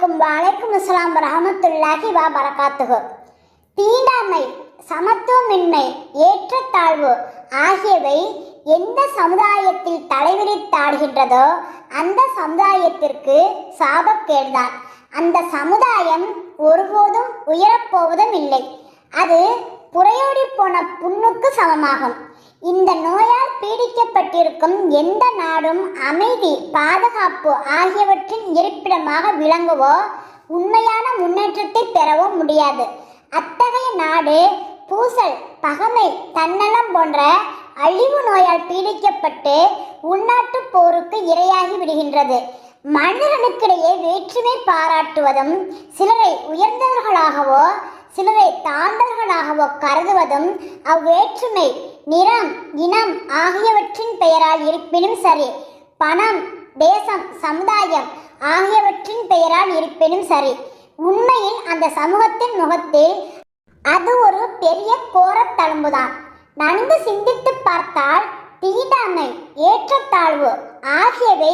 வலைக்கும் அஸ்ஸலாம் வரஹ்மத்துல்லாஹி வ பரகாத்துஹு. தீண்டாமை, சமத்துவமின்மை, ஏற்றத்தாழ்வு ஆகியவை எந்த சமுதாயத்தில் தலைவிரித்தாடுகின்றதோ அந்த சமுதாயத்திற்கு சாபக்கேடுதான். அந்த சமுதாயம் ஒருபோதும் உயரப்போவதும் இல்லை. அது புரையோடி போன புண்ணுக்கு சமமாகும். இந்த நோயால் பீடிக்கப்பட்டிருக்கும் எந்த நாடும் அமைதி, பாதுகாப்பு ஆகியவற்றின் இருப்பிடமாக விளங்கவோ உண்மையான முன்னேற்றத்தை பெறவோ முடியாது. அத்தகைய நாடு பூசல், பகமை, தன்னலம் போன்ற அழிவு நோயால் பீடிக்கப்பட்டு உள்நாட்டு போருக்கு இரையாகி விடுகின்றது. மனிதர்களுக்கிடையே வேற்றுமை பாராட்டுவதும், சிலரை உயர்ந்தவர்களாகவோ சிலரை தாழ்ந்தவர்களாகவோ கருதுவதும் அவ்வேற்றுமை நிறம், இனம் ஆகியவற்றின் பெயரால் இருப்பினும் சரி, பணம், தேசம், சமுதாயம் ஆகியவற்றின் பெயரால் இருப்பினும் சரி, உண்மையில் அந்த சமூகத்தின் முகத்தில் அது ஒரு பெரிய கோரத் தழும்புதான். நன்கு சிந்தித்து பார்த்தால் தீண்டாமை, ஏற்றத்தாழ்வு ஆகியவை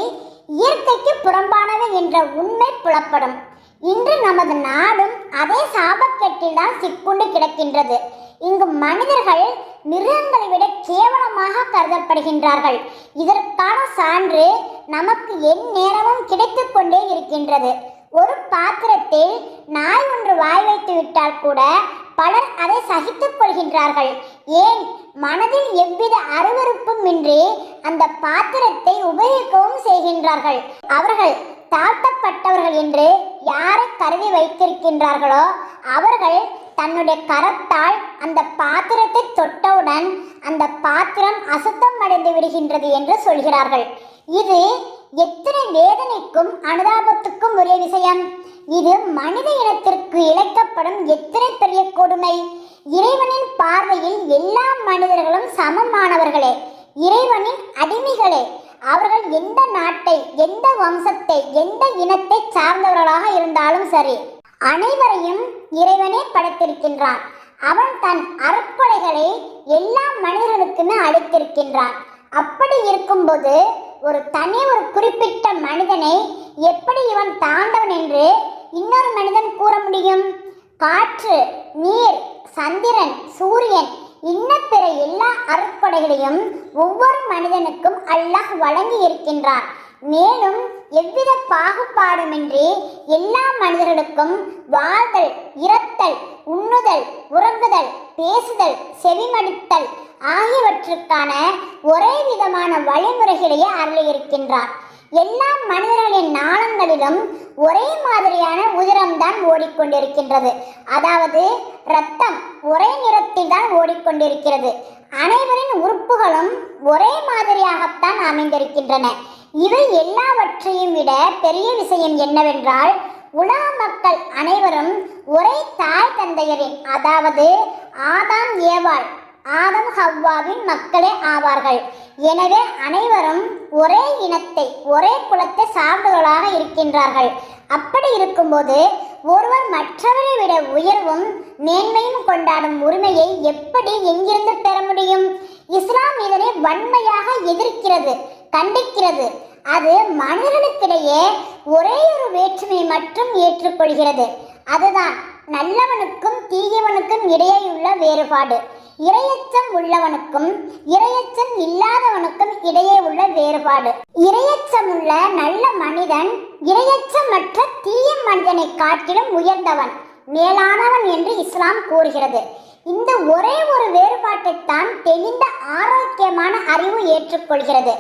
இயற்கைக்கு புறம்பானவை என்ற உண்மை புலப்படும். இன்று நமது நாடும் அதே சாபக்கேட்டில் தான் சிக்குண்டு கிடக்கின்றது. இங்கு மனிதர்கள் மிருகங்களை விட கேவலமாக கருதப்படுகின்றார்கள். இதற்கான சான்று நமக்கு எந்நேரமும் கிடைத்து கொண்டே இருக்கின்றது. ஒரு பாத்திரத்தில் நாய் ஒன்று வாய் வைத்து விட்டால் கூட பலர் அதை சகித்துக் கொள்கின்றார்கள். ஏன், மனதில் எவ்வித அருவருப்பும் இன்றி அந்த பாத்திரத்தை உபயோகிக்கவும் செய்கின்றார்கள். அவர்கள் தாழ்த்தப்பட்டவர்கள் என்று யாரை கருதி வைத்திருக்கின்றார்களோ அவர்கள் தன்னுடைய கரத்தால் அந்த பாத்திரத்தை தொட்டவுடன் அந்த பாத்திரம் அசுத்தம் அடைந்து விடுகின்றது என்று சொல்கிறார்கள். இது எத்தனை வேதனைக்கும் அனுதாபத்துக்கும் உரிய விஷயம்! இது மனித இனத்திற்கு இழைக்கப்படும் எத்தனை பெரிய கொடுமை! இறைவனின் பார்வையில் எல்லா மனிதர்களும் சமமானவர்களே, இறைவனின் அடிமைகளே. அவர்கள் எந்த நாட்டை, எந்த வம்சத்தை, எந்த இனத்தை சார்ந்தவர்களாக இருந்தாலும் சரி, அனைவரையும் இறைவனே படைத்திருக்கின்றான். அவன் தன் அருட்கொடைகளை எல்லா மனிதர்களுக்குமே அளித்திருக்கின்றான். அப்படி இருக்கும்போது ஒரு குறிப்பிட்ட மனிதனை எப்படி இவன் தாண்டவன் என்று இன்னொரு மனிதன் கூற முடியும்? காற்று, நீர், சந்திரன், சூரியன் இன்ன பிற எல்லா அருட்கொடைகளையும் ஒவ்வொரு மனிதனுக்கும் அல்லாஹ் வழங்கி இருக்கின்றான். மேலும் எவ்வித பாகுபாடுமின்றி எல்லா மனிதர்களுக்கும் வாழ்தல், இறத்தல், உண்ணுதல், உறங்குதல், பேசுதல், செவிமடித்தல் ஆகியவற்றுக்கான ஒரே விதமான வழிமுறைகளையே அருளியிருக்கின்றான். எல்லா மனிதர்களின் நாளங்களிலும் ஒரே மாதிரியான உதிரம்தான் ஓடிக்கொண்டிருக்கின்றது. அதாவது இரத்தம் ஒரே நிறத்தில் தான் ஓடிக்கொண்டிருக்கிறது. அனைவரின் உறுப்புகளும் ஒரே மாதிரியாகத்தான் அமைந்திருக்கின்றன. இவை எல்லாவற்றையும் விட பெரிய விஷயம் என்னவென்றால், உலக மக்கள் அனைவரும் ஒரே தாய் தந்தையரின், அதாவது ஆதாம் ஏவாள், ஆதம் ஹவ்வாவின் மக்களே ஆவார்கள். எனவே அனைவரும் ஒரே இனத்தை, ஒரே குலத்தை சார்ந்தவர்களாக இருக்கின்றார்கள். அப்படி இருக்கும்போது ஒருவர் மற்றவரை விட உயர்வும் மேன்மையும் கொண்டாடும் உரிமையை எப்படி எங்கிருந்து பெற முடியும்? இஸ்லாம் இதனை வன்மையாக எதிர்க்கிறது, கண்டிக்கிறது. அது மனிதர்களுக்கிடையே ஒரே ஒரு வேற்றுமை மட்டும் ஏற்றுக்கொள்கிறது. அதுதான் நல்லவனுக்கும் தீயவனுக்கும் இடையேயுள்ள வேறுபாடு. இரையச்சம் உள்ளவனுக்கும் இரையச்சம் இல்லாதவனுக்கும் இடையே உள்ள வேறுபாடு. இரையச்சமுள்ள நல்ல மனிதன் இரையச்சமற்ற தீய மனிதனை காட்டிலும் உயர்ந்தவன், மேலானவன் என்று இஸ்லாம் கூறுகிறது. இந்த ஒரே ஒரு வேறுபாட்டைத்தான் தெளிந்த ஆரோக்கியமான அறிவு ஏற்றுக்கொள்கிறது.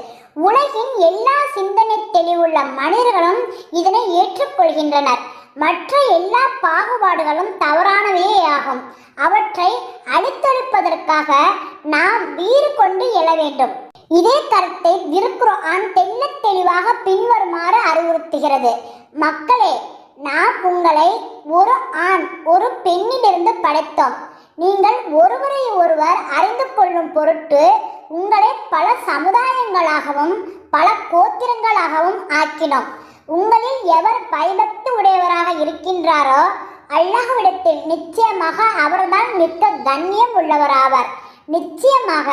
உலகின் எல்லா சிந்தனை தெளிவுள்ள மனிதர்களும் இதனை ஏற்றுக்கொள்கின்றனர். மற்ற எல்லா பாகுபாடுகளும் தவறானவையே ஆகும். அவற்றை அழித்தொழிப்பதற்காக நாம் வீறு கொண்டு எழ வேண்டும். இதே கருத்தை திருக்குர்ஆன் தெள்ளத் தெளிவாக பின்வருமாறு அறிவுறுத்துகிறது: மக்களே, நாம் உங்களை ஒரு ஆண் ஒரு பெண்ணிலிருந்து படைத்தோம். நீங்கள் ஒருவரை ஒருவர் அறிந்து கொள்ளும் பொருட்டு உங்களை பல சமுதாயங்களாகவும் பல கோத்திரங்களாகவும் ஆக்கினோம். உங்களில் எவர் பயபக்தி உடையவராக இருக்கின்றாரோ அல்லாஹ்விடத்தில் நிச்சயமாக அவர்தான் மிக்க கண்ணியம் உள்ளவராவார். நிச்சயமாக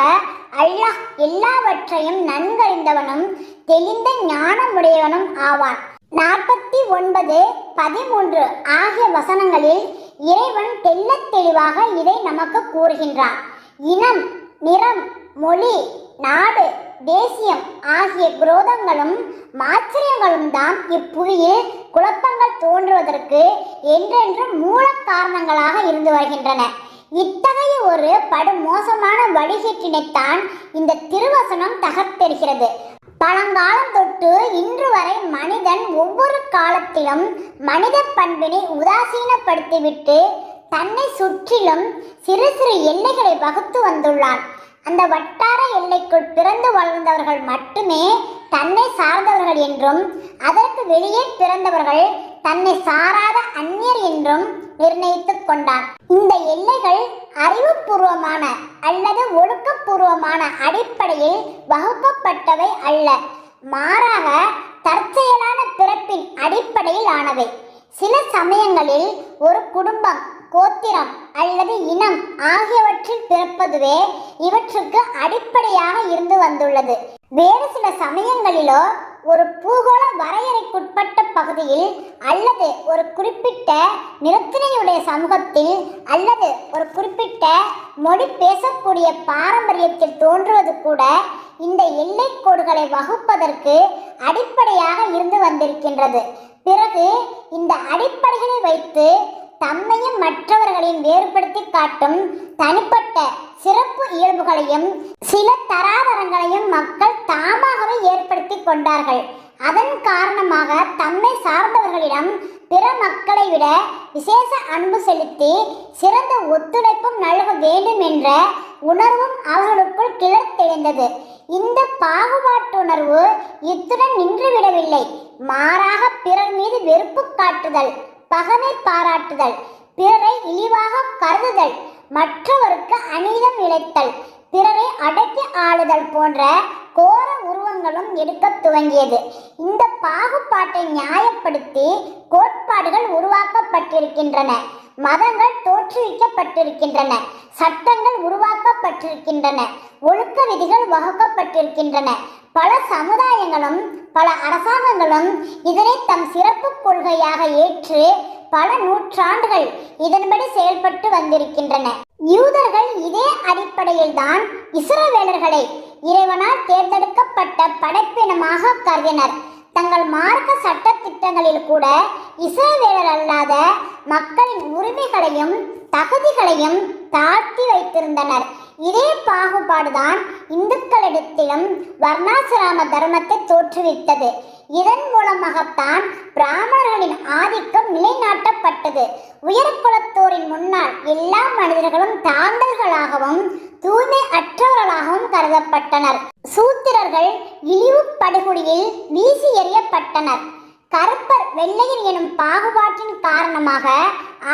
அல்லாஹ் எல்லாவற்றையும் நன்கறிந்தவனும் தெளிந்த ஞானமுடையவனும் ஆவான். 49, 13 ஆகிய வசனங்களில் இறைவன் தெள்ளத் தெளிவாக இதை நமக்கு கூறுகின்றான். இனம், நிறம், மொழி, நாடு, தேசியம் ஆகிய குரோதங்களும் மாச்சரியங்களும் தான் இப்புவியில் குழப்பங்கள் தோன்றுவதற்கு என்றென்று மூல காரணங்களாக இருந்து வருகின்றன. இத்தகைய ஒரு படுமோசமான வழிகேட்டினைத்தான் இந்த திருவசனம் தகர்த்தெறிகிறது. பழங்காலம் தொட்டு இன்று வரை மனிதன் ஒவ்வொரு காலத்திலும் மனித பண்பினை உதாசீனப்படுத்திவிட்டு தன்னை சுற்றிலும் சிறு சிறு எல்லைகளை வகுத்து வந்துள்ளான். அந்த வட்டார எல்லைக்குள் பிறந்து வளர்ந்தவர்கள் மட்டுமே தன்னை சார்ந்தவர்கள் என்றும், அதற்கு வெளியே பிறந்தவர்கள் தன்னை சாராத அந்நியர் என்றும் நிர்ணயித்துக் கொண்டான். இந்த எல்லைகள் அறிவுபூர்வமான அல்லது ஒழுக்கப்பூர்வமான அடிப்படையில் வகுக்கப்பட்டவை அல்ல, மாறாக தற்செயலான பிறப்பின் அடிப்படையில் ஆனவை. சில சமயங்களில் ஒரு குடும்பம், கோத்திரம் அல்லது இனம் ஆகியவற்றில் பிறப்பதுவே இவற்றுக்கு அடிப்படையாக இருந்து வந்துள்ளது. வேறு சில சமயங்களிலோ ஒரு பூகோள வரையறைக்குட்பட்ட பகுதியில் அல்லது ஒரு குறிப்பிட்ட நிறத்தினையுடைய சமூகத்தில் அல்லது ஒரு குறிப்பிட்ட மொழி பேசக்கூடிய பாரம்பரியத்தில் தோன்றுவது கூட இந்த எல்லை கோடுகளை வகுப்பதற்கு அடிப்படையாக இருந்து வந்திருக்கின்றது. பிறகு இந்த அடிப்படைகளை வைத்து தம்மையும் மற்றவர்களையும் வேறுபடுத்தி காட்டும் தனிப்பட்ட சிறப்பு இயல்புகளையும் சில தராதரங்களையும் மக்கள் தாமாகவே ஏற்படுத்தி கொண்டார்கள். அதன் காரணமாக தம்மை சார்ந்தவர்களிடம் பிற மக்களை விட விசேஷ அன்பு செலுத்தி சிறந்த ஒத்துழைப்பும் நல்க வேண்டும் என்ற உணர்வும் அவர்களுக்குள் கிளர்த்தெழுந்தது. இந்த பாகுபாட்டுணர்வு இத்துடன் நின்றுவிடவில்லை. மாறாக பிறர் மீது வெறுப்பு காட்டுதல், பகமை பாராட்டுதல், பிறரை இழிவாக கருதுதல், மற்றவருக்கு அநீதம் இழைத்தல், பிறரை அடக்கி ஆளுதல் போன்ற கோர உருவங்களும் எடுக்க துவங்கியது. இந்த பாகுபாட்டை நியாயப்படுத்தி கோட்பாடுகள் உருவாக்கப்பட்டிருக்கின்றன, மதங்கள் தோற்றுவிக்கப்பட்டிருக்கின்றன, சட்டங்கள் உருவாக்கப்பட்டிருக்கின்றன, ஒழுக்க விதிகள் வகுக்கப்பட்டிருக்கின்றன. பல சமுதாயங்களும் பல அரசாங்கங்களும் இதனை தம் சிறப்பு கொள்கையாக ஏற்று பல நூற்றாண்டுகள் இதன்படி செயல்பட்டு வந்திருக்கின்றன. யூதர்கள் இதே அடிப்படையில் தான் இஸ்ரவேலர்களை இறைவனால் தேர்ந்தெடுக்கப்பட்ட படைப்பினமாக கருதினர். தங்கள் மார்க்க சட்ட திட்டங்களில் கூட இஸ்ரவேலர் அல்லாத மக்களின் உரிமைகளையும் தகுதிகளையும் தாழ்த்தி வைத்திருந்தனர். இதே பாகுபாடுதான் இந்துக்களிடத்திலும் வர்ணாசிரம தர்மத்தை தோற்றுவித்தது. இதன் மூலமாகத்தான் பிராமணர்களின் ஆதிக்கம் நிலைநாட்டப்பட்டது. உயர்குலத்தோரின் முன்னால் எல்லா மனிதர்களும் தாண்டல்களாகவும் தூய்மை அற்றவர்களாகவும் கருதப்பட்டனர். சூத்திரர்கள் இழிவு படுகொலியில் வீசி எறியப்பட்டனர். கருப்பர் வெள்ளையர் எனும் பாகுபாட்டின் காரணமாக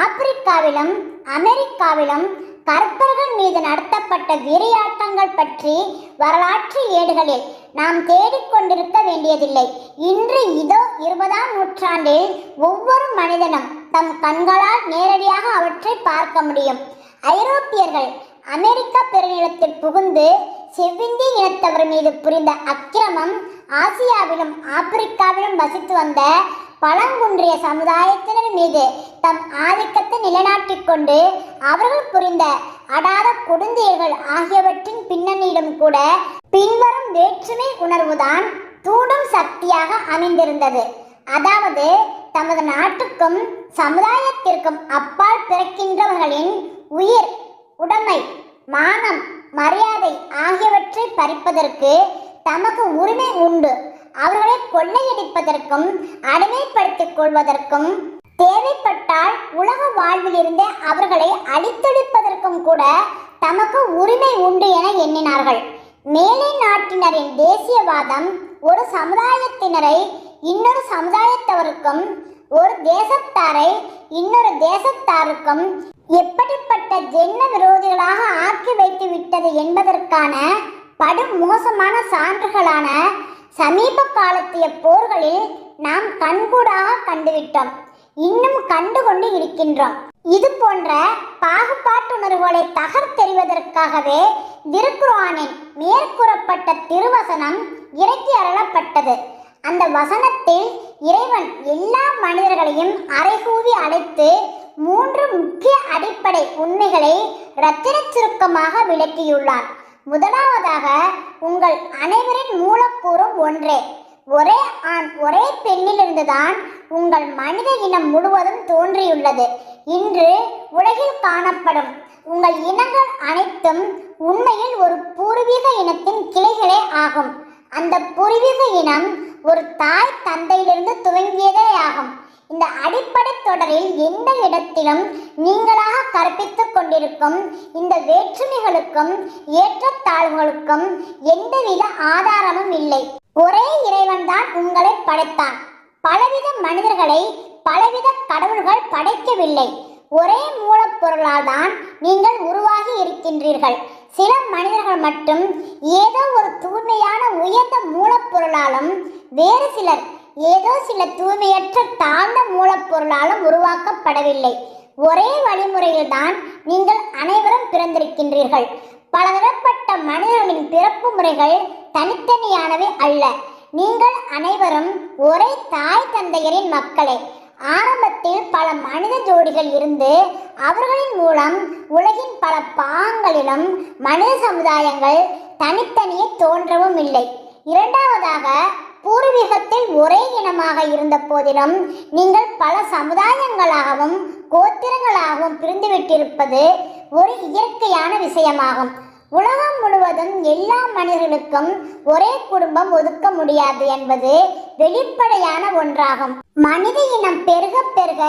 ஆப்பிரிக்காவிலும் அமெரிக்காவிலும் கருப்பர்கள் மீது நடத்தப்பட்ட வெறியாட்டங்கள் பற்றி வரலாற்று ஏடுகளில் நாம் தேடிக்கொண்டிருக்க வேண்டியதில்லை. இன்று இதோ 20ஆம் நூற்றாண்டில் ஒவ்வொரு மனிதனும் தம் கண்களால் நேரடியாக அவற்றை பார்க்க முடியும். ஐரோப்பியர்கள் அமெரிக்க பெருநிலத்தில் புகுந்து செவ்விந்திய இனத்தவர் மீது புரிந்த அக்கிரமம் ஆசியாவிலும் ஆப்பிரிக்காவிலும் வசித்து வந்த பழங்குன்றிய சமுதாயத்தினர் மீது தம் ஆதிக்கத்தை நிலைநாட்டிக் கொண்டு அவர்கள் புரிந்த அடாத கொடுந்தேல்கள் ஆகியவற்றின் பின்னணியிலும் கூட பின்வரும் வேற்றுமை உணர்வுதான் தூண்டும் சக்தியாக அமைந்திருந்தது. அதாவது தமது நாட்டுக்கும் சமுதாயத்திற்கும் அப்பால் பிறக்கின்றவர்களின் உயிர், உடைமை, மானம், மரியாதை ஆகியவற்றை பறிப்பதற்கு தமக்கு உரிமை உண்டு. அவர்களை கொள்ளையடிப்பதற்கும் அடிமைப்படுத்திக் கொள்வதற்கும் தேவைப்பட்டால் உலக வாழ்விலிருந்தே அவர்களை அழித்தொழிப்பதற்கும் கூட தமக்கு உரிமை உண்டு என எண்ணினார்கள். மேலை நாட்டினரின் தேசியவாதம் ஒரு சமுதாயத்தினரை இன்னொரு சமுதாயத்தவருக்கும் ஒரு தேசத்தாரை இன்னொரு தேசத்தாருக்கும் எப்படிப்பட்ட ஜென்ம விரோதிகளாக ஆக்கி வைத்து விட்டது என்பதற்கான படுமோசமான சான்றுகளான சமீப காலத்திய போர்களில் நாம் கண்கூடாக கண்டுவிட்டோம், இன்னும் கண்டுகொண்டு இருக்கின்றோம். இது போன்ற பாகுபாட்டுணர்வுகளை தகர்த்தெறிவதற்காகவே திருக்குர்ஆனின் மேற்கூறப்பட்ட திருவசனம் இறக்கி அருளப்பட்டது. அந்த வசனத்தில் இறைவன் எல்லா மனிதர்களையும் அறைகூவி அழைத்து 3 முக்கிய அடிப்படை உண்மைகளை இரத்தின சுருக்கமாக விளக்கியுள்ளார். முதலாவதாக, உங்கள் அனைவரின் மூலக்கூறும் ஒன்றே. ஒரே ஆண் ஒரே பெண்ணிலிருந்துதான் உங்கள் மனித இனம் முழுவதும் தோன்றியுள்ளது. இன்று உலகில் காணப்படும் உங்கள் இனங்கள் அனைத்தும் உண்மையில் ஒரு பூர்வீக இனத்தின் கிளைகளே ஆகும். அந்த பூர்வீக இனம் ஒரு தாய் தந்தையிலிருந்து துவங்கியதே ஆகும். இந்த அடிப்படை தொடரில் எந்த இடத்திலும் நீங்களாக கற்பித்துக் கொண்டிருக்கும் இந்த வேற்றுமைகளுக்கும் ஏற்றத்தாழ்வுகளுக்கும் எந்தவித ஆதாரமும் இல்லை. ஒரே இறைவன்தான் உங்களை படைத்தான். பலவித மனிதர்களை பலவித கடவுள்கள் படைக்கவில்லை. ஒரே மூலப்பொருளால் தான் நீங்கள் உருவாகி இருக்கின்றீர்கள். சில மனிதர்கள் மட்டும் ஏதோ ஒரு தூய்மையான உயர்ந்த மூலப்பொருளாலும் வேறு சிலர் ஏதோ சில தூய்மையற்ற தாழ்ந்த மூலப்பொருளாலும் உருவாக்கப்படவில்லை. ஒரே வழிமுறையில் தான் நீங்கள் அனைவரும் பிறந்திருக்கின்றீர்கள். பலதரப்பட்ட மனிதர்களின் பிறப்பு முறைகள் தனித்தனியானவை அல்ல. நீங்கள் அனைவரும் ஒரே தாய் தந்தையரின் மக்களே. ஆரம்பத்தில் பல மனித ஜோடிகள் இருந்து அவர்களின் மூலம் உலகின் பல பாகங்களிலும் மனித சமுதாயங்கள் தனித்தனியே தோன்றவும் இல்லை. இரண்டாவதாக, பூர்வீகத்தில் ஒரே இனமாக இருந்த போதிலும் நீங்கள் பல சமுதாயங்களாகவும் கோத்திரங்களாகவும் பிரிந்துவிட்டிருப்பது ஒரு இயற்கையான விஷயமாகும். உலகம் முழுவதும் எல்லா மனிதர்களுக்கும் ஒரே குடும்பம் ஒதுக்க முடியாது என்பது வெளிப்படையான ஒன்றாகும். மனித இனம் பெருக பெருக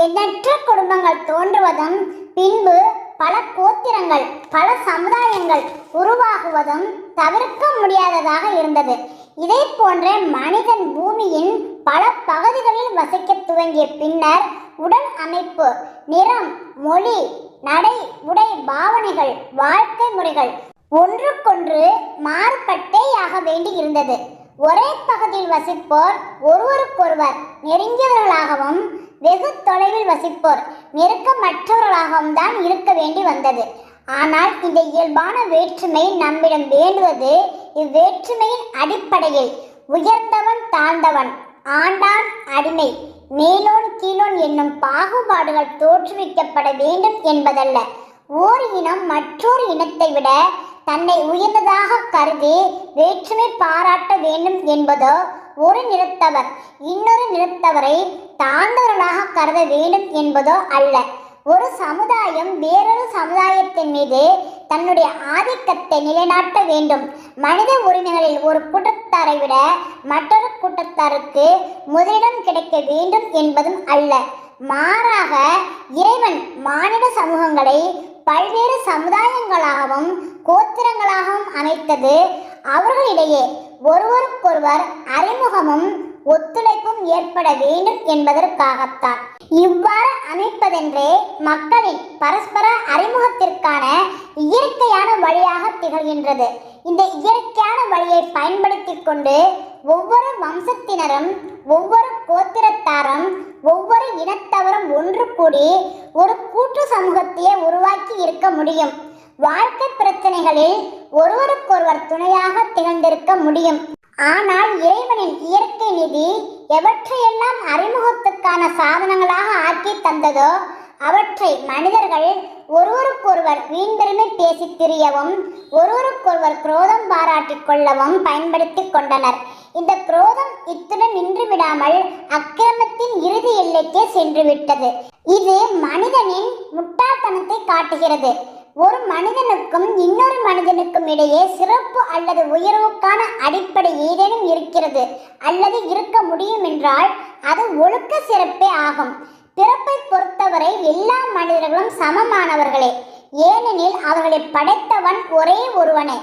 எண்ணற்ற குடும்பங்கள் தோன்றுவதும் பின்பு பல கோத்திரங்கள் பல சமுதாயங்கள் உருவாகுவதும் தவிர்க்க முடியாததாக இருந்தது. இதே போன்ற மனிதன் பூமியின் பல பகுதிகளில் வசிக்க துவங்கிய பின்னர் உடல் அமைப்பு, நிறம், மொழி, நடை, உடை, பாவனைகள், வாழ்க்கை முறைகள் ஒன்றுக்கொன்று மாறுபட்டேயாக வேண்டி இருந்தது. ஒரே பகுதியில் வசிப்போர் ஒருவருக்கொருவர் நெருங்கியவர்களாகவும் வெகு தொலைவில் வசிப்போர் நெருக்கமற்றவர்களாகவும் தான் இருக்க வேண்டி வந்தது. ஆனால் இந்த இயல்பான வேற்றுமை நம்மிடம் வேண்டுவது இவ்வேற்றுமையின் அடிப்படையில் உயர்ந்தவன் தாழ்ந்தவன், ஆண்டான் அடிமை, மேலோன் கீழோன் என்னும் பாகுபாடுகள் தோற்றுவிக்கப்பட வேண்டும் என்பதல்ல. ஓர் இனம் மற்றொரு இனத்தை விட தன்னை உயர்ந்ததாக கருதி வேற்றுமை பாராட்ட வேண்டும் என்பதோ, ஒரு நிறத்தவர் இன்னொரு நிறத்தவரை தாழ்ந்தவர்களாக கருத வேண்டும் என்பதோ அல்ல. ஒரு சமுதாயம் வேறொரு சமுதாயத்தின் மீது தன்னுடைய ஆதிக்கத்தை நிலைநாட்ட வேண்டும். மனித உரிமைகளில் ஒரு கூட்டத்தாரை விட மற்றொரு கூட்டத்தாருக்கு முதலிடம் கிடைக்க வேண்டும் என்பதும் அல்ல. மாறாக இறைவன் மானிட சமூகங்களை பல்வேறு சமுதாயங்களாகவும் கோத்திரங்களாகவும் அமைத்தது அவர்களிடையே ஒருவருக்கொருவர் அறிமுகமும் ஒத்துழைப்பும் ஏற்பட வேண்டும் என்பதற்காகத்தான். இவ்வாறு அமைப்பதென்றே மக்களின் பரஸ்பர அறிமுகத்திற்கான இயற்கையான வழியாக திகழ்கின்றது. இந்த இயற்கையான வழியை பயன்படுத்தி கொண்டு ஒவ்வொரு வம்சத்தினரும் ஒவ்வொரு கோத்திரத்தாரும் ஒவ்வொரு இனத்தவரும் ஒன்று கூடி ஒரு கூட்டு சமூகத்தையே உருவாக்கி இருக்க முடியும். வாழ்க்கை பிரச்சனைகளில் ஒருவருக்கொருவர் துணையாக திகழ்ந்திருக்க முடியும். ஆனால் இறைவனின் இயற்கை நிதி எவற்றையெல்லாம் அறிமுகத்துக்கான சாதனங்களாக ஆக்கி தந்ததோ அவற்றை மனிதர்கள் ஒருவருக்கொருவர் வீண்பெருமை பேசி திரியவும் ஒருவருக்கொருவர் குரோதம் பாராட்டிக் கொள்ளவும் பயன்படுத்தி கொண்டனர். இந்த குரோதம் இத்துடன் நின்று விடாமல் அக்கிரமத்தின் இறுதி எல்லைக்கே சென்று விட்டது. இது மனிதனின் முட்டாள்தனத்தை காட்டுகிறது. ஒரு மனிதனுக்கும் இன்னொரு மனிதனுக்கும் இடையே சிறப்பு அல்லது உயர்வுக்கான அடிப்படை ஏதேனும் இருக்கிறது அல்லது இருக்க முடியும் என்றால் அது ஒழுக்க சிறப்பே ஆகும். பிறப்பை பொறுத்தவரை எல்லா மனிதர்களும் சமமானவர்களே. ஏனெனில் அவர்களை படைத்தவன் ஒரே ஒருவனே.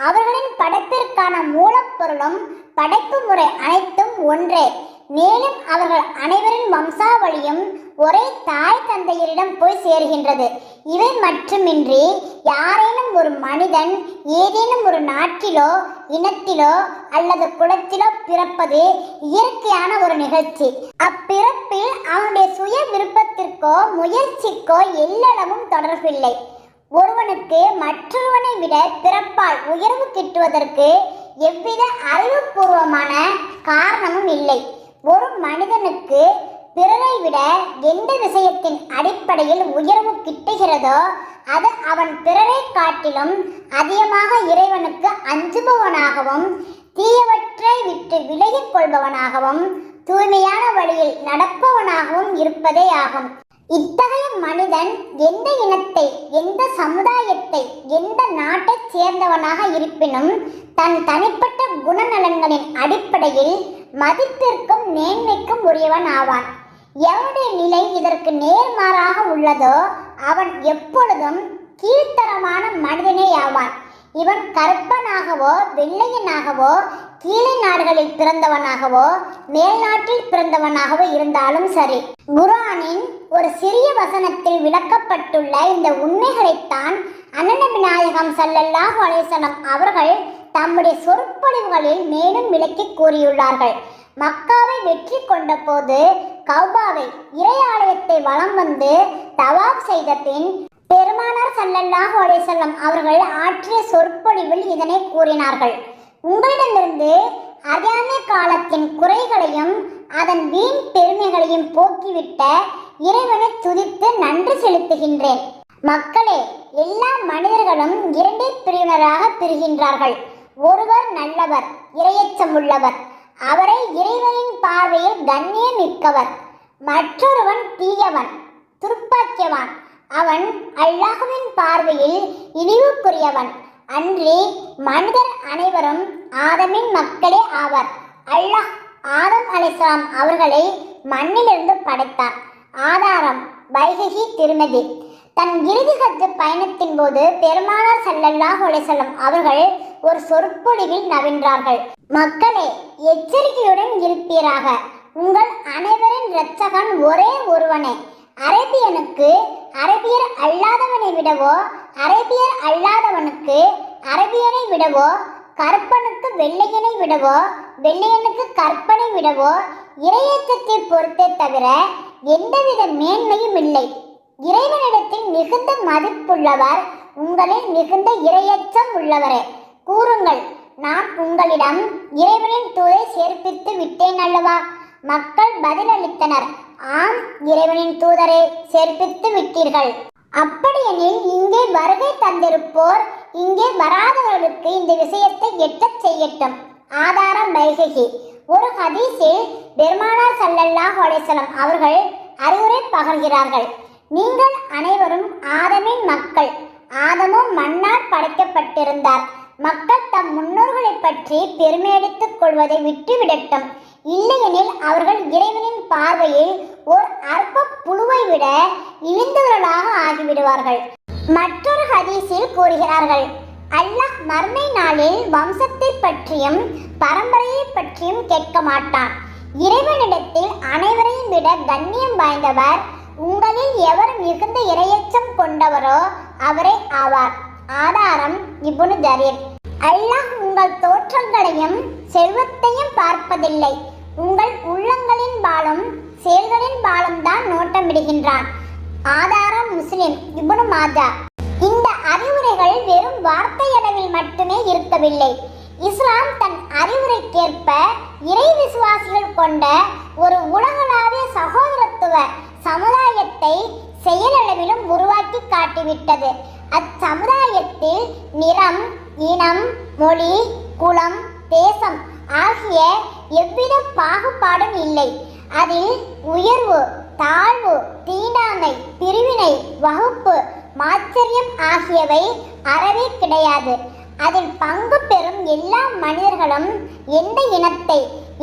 அவர்களின் படைப்பிற்கான மூலப்பொருளும் படைப்பு முறை அனைத்தும் ஒன்றே. மேலும் அவர்கள் அனைவரின் வம்சாவளியும் ஒரே தாய் தந்தையரிடம் போய் சேர்கின்றது. இவை மட்டுமின்றி யாரேனும் ஒரு மனிதன் ஏதேனும் ஒரு நாட்டிலோ இனத்திலோ அல்லது குலத்திலோ பிறப்பது இயற்கையான ஒரு நிகழ்ச்சி. அப்பிறப்பில் அவனுடைய சுய விருப்பத்திற்கோ முயற்சிக்கோ எல்லளவும் தொடர்பில்லை. ஒருவனுக்கு மற்றொருவனை விட பிறப்பால் உயர்வு கிட்டுவதற்கு எவ்வித அறிவுபூர்வமான காரணமும் இல்லை. ஒரு மனிதனுக்கு பிறரை விட எந்த விஷயத்தின் அடிப்படையில் உயர்வு கிட்டுகிறதோ அது அவன் பிறரை காட்டிலும் அதிகமாக இறைவனுக்கு அஞ்சுபவனாகவும் தீயவற்றை விட்டு விலகிக் கொள்பவனாகவும் தூய்மையான வழியில் நடப்பவனாகவும் இருப்பதே ஆகும். இத்தகைய மனிதன் எந்த இனத்தை, எந்த சமுதாயத்தை, எந்த நாட்டைச் சேர்ந்தவனாக இருப்பினும் தன் தனிப்பட்ட குணநலன்களின் அடிப்படையில் மதிப்பிற்கும் மேன்மைக்கும் உரியவன் ஆவான். எவனுடைய நிலை இதற்கு நேர்மாறாக உள்ளதோ அவன் எப்பொழுதும் கீழ்த்தரமான மனிதனே ஆவான். இவன் கற்பனாகவோ வெள்ளையனாகவோ கீழே நாடுகளில் பிறந்தவனாகவோ மேல்நாட்டில் பிறந்தவனாகவோ இருந்தாலும் சரி. குர்ஆனின் ஒரு சிறிய வசனத்தில் விளக்கப்பட்டுள்ள இந்த உண்மைகளைத்தான் அண்ணன் நாயகம் ஸல்லல்லாஹு அலைஹி வஸல்லம் அவர்கள் தம்முடைய சொற்பொழிவுகளில் மேலும் விளக்கி கூறியுள்ளார்கள். மக்காவை வெற்றி கொண்ட போது கௌபாவை இறை ஆலயத்தை வலம் வந்து தவாப் செய்த பின் பெருமானார் ஸல்லல்லாஹு அலைஹி வஸல்லம் அவர்கள் ஆற்றிய சொற்பொழிவில் இதனை கூறினார்கள். உங்களிடமிருந்து அறியாமை காலத்தின் குறைகளையும் அதன் வீண் பெருமைகளையும் போக்கிவிட்ட இறைவனை துதித்து நன்றி செலுத்துகின்றேன். மக்களே, எல்லா மனிதர்களும் இரண்டே பிரிவினராக பிரிகின்றார்கள். ஒருவர் நல்லவர், இறையச்சம் உள்ளவர், அவரை இறைவனின் பார்வையில் கண்ணியம் மிக்கவர். மற்றொருவன் தீயவன், துர்ப்பாக்கியவான், அவன் அல்லாஹ்வின் பார்வையில் இழிவுக்குரியவன். அன்றி மனிதர் அனைவரும் ஆதமின் மக்களே ஆவர். அல்லாஹ் ஆதம் அலைஹிஸ்ஸலாம் அவர்களை மண்ணிலிருந்து படைத்தார். ஆதாரம் பைஹகி திருமதி. தன் இறுதி ஹஜ் பயணத்தின் போது பெருமானார் ஸல்லல்லாஹு அலைஹி வஸல்லம் அவர்கள் ஒரு சொற்பொழிவில் நவின்றார்கள். மக்களே, எச்சரிக்கையுடன் இருப்பீராக. உங்கள் அனைவரின் இரட்சகன் ஒரே ஒருவனே. அரேபியனுக்கு அரேபியர் அல்லாதவனை விடவோ, அரேபியர் அல்லாதவனுக்கு அரேபியனை விடவோ, கற்பனுக்கு வெள்ளையனை விடவோ, வெள்ளையனுக்கு கற்பனை விடவோ இறையச்சத்தை பொறுத்தே தவிர எந்தவித மேன்மையும் இல்லை. இறைவனிடத்தில் மிகுந்த மதிப்புள்ளவர் உங்களில் மிகுந்த இறையச்சம் உள்ளவரே. கூறுங்கள், நான் உங்களிடம் இறைவனின் தூதை சேர்ப்பித்து விட்டேன் அல்லவா? மக்கள் பதிலளித்தனர், ஆம் இறைவனின் தூதரை சேர்ப்பித்து விட்டீர்கள். அப்படியெனில் இங்கே வருகை தந்திருப்போர் இங்கே வராதவர்களுக்கு இந்த விஷயத்தை எட்டச் செய்யட்டும். ஆதாரம் பைஹகி. ஒரு ஹதீஸில் பெருமானார் ஸல்லல்லாஹு அலைஹி வஸல்லம் அவர்கள் அறிவுரை பகர்கிறார்கள். நீங்கள் அனைவரும் ஆதமின் மக்கள். ஆதமும் மண்ணால் படைக்கப்பட்டிருந்தார். மக்கள் தம் முன்னோர்களை பற்றி பெருமையடித்துக் கொள்வதை விட்டுவிடட்டும். இல்லையெனில் அவர்கள் இறைவனின் பார்வையில் ஓர் அற்ப புழுவை விட இழிந்தவர்களாக ஆகிவிடுவார்கள். மற்றொரு ஹதீஸில் கூறுகிறார்கள், அல்லாஹ் மர்மை நாளில் வம்சத்தை பற்றியும் பரம்பரையை பற்றியும் கேட்க மாட்டான். இறைவனிடத்தில் அனைவரையும் விட கண்ணியம் வாய்ந்தவர் உங்களில் எவர் மிகுந்த இறையச்சம் கொண்டவரோ அவரே ஆவார். ஆதாரம் இப்னு ஜரீர். அல்லாஹ் உங்கள் தோற்றங்களையும் செல்வத்தையும் பார்ப்பதில்லை, உங்கள் உள்ளங்களின் பாலும் செயல்களின் பாலும் தான் நோட்டமிடுகின்றான். ஆதாரம் முஸ்லிம், இப்னு மாஜா. இந்த அறிவுரைகள் வெறும் வார்த்தையளவில் மட்டுமே இருக்கவில்லை. இஸ்லாம் தன் அறிவுரைக்கேற்ப இறை விசுவாசிகள் கொண்ட ஒரு உலகளாவிய சகோதரத்துவ சமுதாயத்தை செயலளவிலும் உருவாக்கி காட்டிவிட்டது. அச்சமுதாயத்தில் நிறம், இனம், மொழி, குலம், தேசம் ஆகிய எவ்வித பாகுபாடும் இல்லை. அதில் உயர்வு, தாழ்வு, தீண்டாமை, பிரிவினை, வகுப்பு, மாச்சரியம் ஆகியவை அறவே கிடையாது. அதில் பங்கு பெறும் எல்லா மனிதர்களும் எந்த இனத்தை,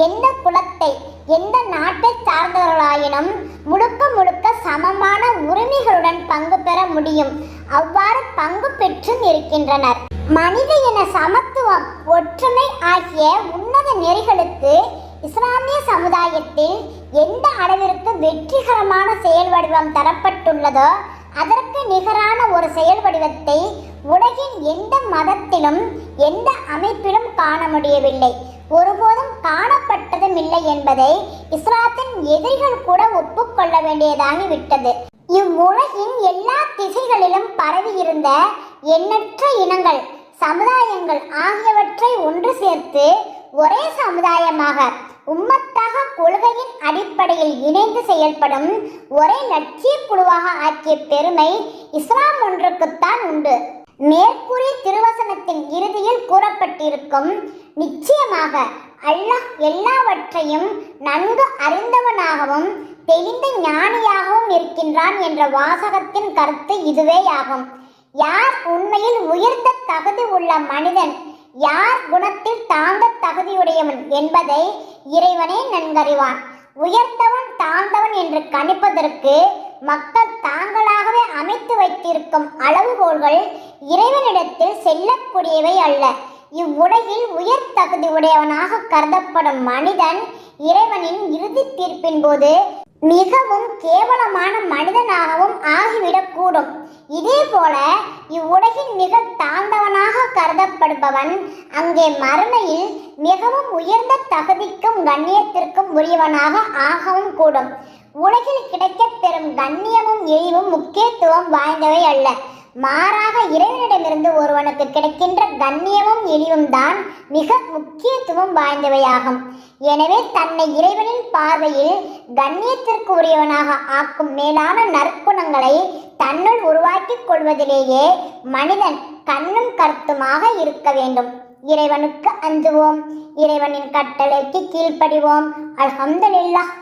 எந்த குலத்தை, எந்த நாட்டை சார்ந்தவர்களாயினும் முழுக்க முழுக்க சமமான உரிமைகளுடன் பங்கு பெற முடியும். அவ்வாறு பங்கு பெற்றும் இருக்கின்றனர். மனித இன சமத்துவம், ஒற்றுமை ஆகிய உன்னத நெறிகளுக்கு இஸ்லாமிய சமுதாயத்தில் எந்த அளவிற்கு வெற்றிகரமான செயல் வடிவம் தரப்பட்டுள்ளதோ அதற்கு நிகரான ஒரு செயல் வடிவத்தை உலகின் எந்த மதத்திலும் எந்த அமைப்பிலும் காண முடியவில்லை, ஒருபோதும் காணப்பட்டதும் இல்லை என்பதை இஸ்லாத்தின் எதிரிகள் கூட ஒப்புக்கொள்ள வேண்டியதாகிவிட்டது. இவ்வுலகின் எல்லா திசைகளிலும் பரவியிருந்த எண்ணற்ற இனங்கள், சமுதாயங்கள் ஆகியவற்றை ஒன்று சேர்த்து ஒரே சமுதாயமாக உம்மத்தாக கொள்கையின் அடிப்படையில் இணைந்து செயல்படும் ஒரே லட்சிய குழுவாக ஆக்கிய பெருமை இஸ்லாம் ஒன்றுக்குத்தான் உண்டு. மேற்கூறிய திருவசனத்தின் இறுதியில் கூறப்பட்டிருக்கும் நிச்சயமாக அல்லாஹ் எல்லாவற்றையும் நன்கு அறிந்தவனாகவும் தெளிந்த ஞானியாகவும் இருக்கின்றான் என்ற வாசகத்தின் கருத்து இதுவேயாகும். யார் உண்மையில் உயர்ந்த தகுதி உள்ள மனிதன், யார் குணத்தில் தாழ்ந்த தகுதியுடையவன் என்பதை இறைவனே நன்கறிவான். உயர்ந்தவன் தாழ்ந்தவன் என்று கணிப்பதற்கு மக்கள் தாங்களாகவே அமைத்து வைத்திருக்கும் அளவுகோல்கள் இறைவனிடத்தில் செல்லக்கூடியவை அல்ல. இவ்வுலகில் உயர் தகுதி உடையவனாக கருதப்படும் மனிதன் இறைவனின் இறுதி தீர்ப்பின் போது மிகவும் கேவலமான மனிதனாகவும் ஆகிவிடக்கூடும். இதே போல இவ்வுலகில் மிக தாழ்ந்தவனாக கருதப்படுபவன் அங்கே மறுமையில் மிகவும் உயர்ந்த தகுதிக்கும் கண்ணியத்திற்கும் உரியவனாக ஆகவும் கூடும். உலகில் கிடைக்கப் பெறும் கண்ணியமும் இழிவும் முக்கியத்துவம் வாய்ந்தவை அல்ல. மாறாக இறைவனிடமிருந்து ஒருவனுக்கு கிடைக்கின்ற கண்ணியமும் இழிவும் தான் மிக முக்கியத்துவம் வாய்ந்தவையாகும். எனவே தன்னை இறைவனின் பார்வையில் கண்ணியத்திற்கு உரியவனாக ஆக்கும் மேலான நற்குணங்களை தன்னுள் உருவாக்கிக் கொள்வதிலேயே மனிதன் கண்ணும் கருத்துமாக இருக்க வேண்டும். இறைவனுக்கு அஞ்சுவோம், இறைவனின் கட்டளைக்கு கீழ்ப்படிவோம். அல்ஹம்துலில்லாஹ்.